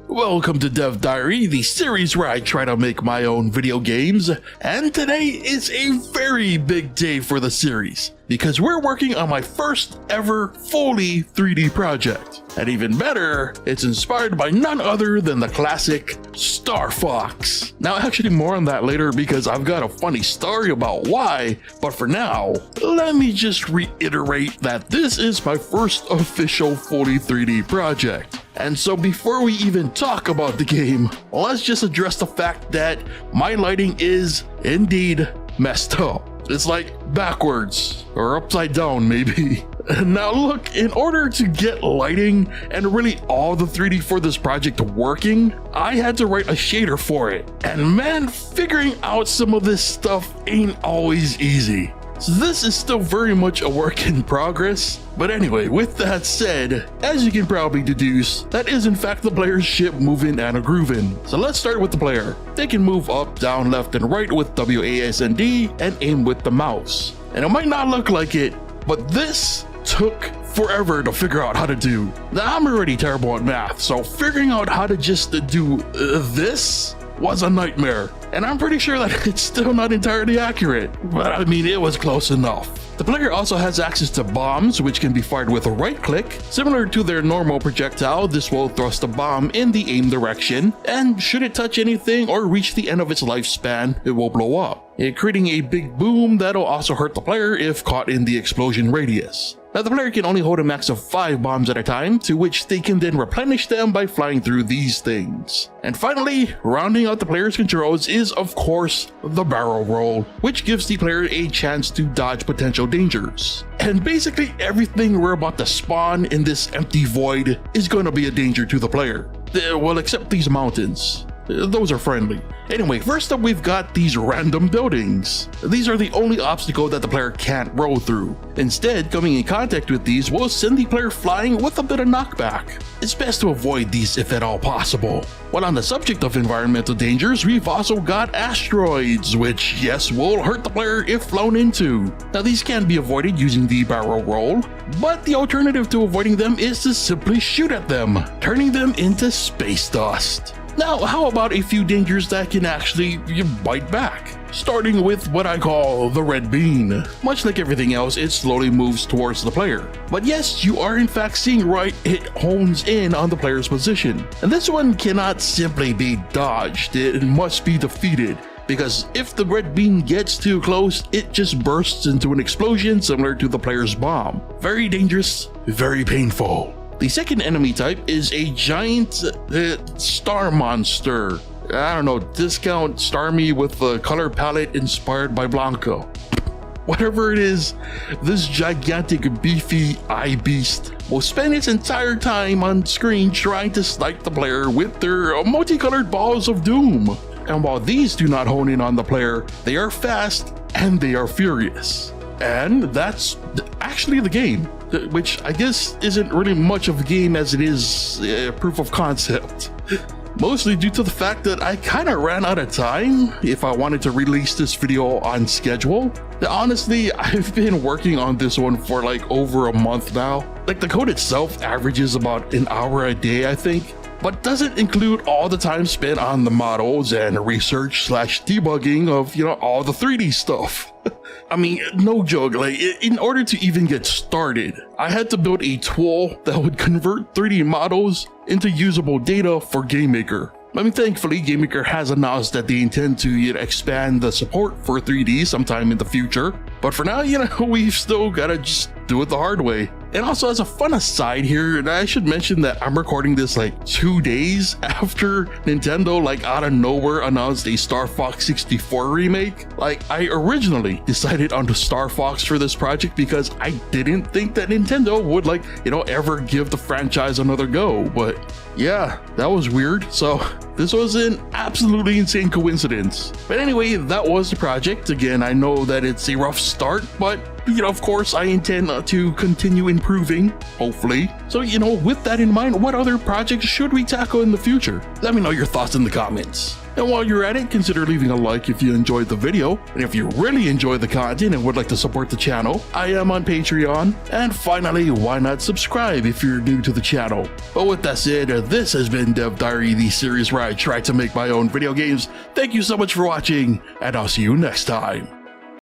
Welcome to Dev Diary, the series where I try to make my own video games, and today is a very big day for the series, because we're working on my first ever fully 3D project. And even better, it's inspired by none other than the classic Star Fox. Now actually more on that later because I've got a funny story about why, but for now, let me just reiterate that this is my first official fully 3D project. And so before we even talk about the game, let's just address the fact that my lighting is indeed messed up. It's like backwards or upside down maybe. Now look, in order to get lighting and really all the 3D for this project working, I had to write a shader for it. And man, figuring out some of this stuff ain't always easy. So this is still very much a work in progress. But anyway, with that said, as you can probably deduce, that is in fact the player's ship moving and grooving. So let's start with the player. They can move up, down, left, and right with WASD and aim with the mouse. And it might not look like it, but this took forever to figure out how to do. Now I'm already terrible at math, so figuring out how to just do this was a nightmare. And I'm pretty sure that it's still not entirely accurate, but I mean it was close enough. The player also has access to bombs, which can be fired with a right click. Similar to their normal projectile, this will thrust a bomb in the aim direction, and should it touch anything or reach the end of its lifespan, it will blow up, creating a big boom that'll also hurt the player if caught in the explosion radius. Now the player can only hold a max of 5 bombs at a time, to which they can then replenish them by flying through these things. And finally, rounding out the player's controls is of course the barrel roll, which gives the player a chance to dodge potential dangers. And basically everything we're about to spawn in this empty void is going to be a danger to the player. Well, except these mountains. Those are friendly. Anyway, first up we've got these random buildings. These are the only obstacle that the player can't roll through. Instead, coming in contact with these will send the player flying with a bit of knockback. It's best to avoid these if at all possible. While on the subject of environmental dangers, we've also got asteroids, which yes, will hurt the player if flown into. Now these can be avoided using the barrel roll, but the alternative to avoiding them is to simply shoot at them, turning them into space dust. Now, how about a few dangers that can actually bite back? Starting with what I call the red bean. Much like everything else, it slowly moves towards the player. But yes, you are in fact seeing right, it hones in on the player's position. And this one cannot simply be dodged, it must be defeated. Because if the red bean gets too close, it just bursts into an explosion similar to the player's bomb. Very dangerous, very painful. The second enemy type is a giant star monster. I don't know, discount Starmie with a color palette inspired by Blanco. Whatever it is, this gigantic beefy eye beast will spend its entire time on screen trying to snipe the player with their multicolored balls of doom. And while these do not hone in on the player, they are fast and they are furious. And that's actually the game, which I guess isn't really much of a game as it is proof of concept. Mostly due to the fact that I kinda ran out of time if I wanted to release this video on schedule. Honestly, I've been working on this one for like over a month now. Like the code itself averages about an hour a day, I think, but doesn't include all the time spent on the models and research / debugging of, all the 3D stuff. I mean, no joke, like in order to even get started, I had to build a tool that would convert 3D models into usable data for gamemaker. I mean, thankfully, gamemaker has announced that they intend to expand the support for 3D sometime in the future. But for now, we've still gotta just do it the hard way. And also, as a fun aside here, and I should mention that I'm recording this like 2 days after Nintendo out of nowhere announced a Star Fox 64 remake. Like, I originally decided on the Star Fox for this project because I didn't think that Nintendo would ever give the franchise another go. But yeah, that was weird. So this was an absolutely insane coincidence. But anyway, that was the project. Again, I know that it's a rough start, but of course I intend to continue improving, hopefully. So with that in mind, what other projects should we tackle in the future? Let me know your thoughts in the comments. And while you're at it, consider leaving a like if you enjoyed the video. And if you really enjoy the content and would like to support the channel, I am on Patreon. And finally, why not subscribe if you're new to the channel? But with that said, this has been Dev Diary, the series where I try to make my own video games. Thank you so much for watching, and I'll see you next time.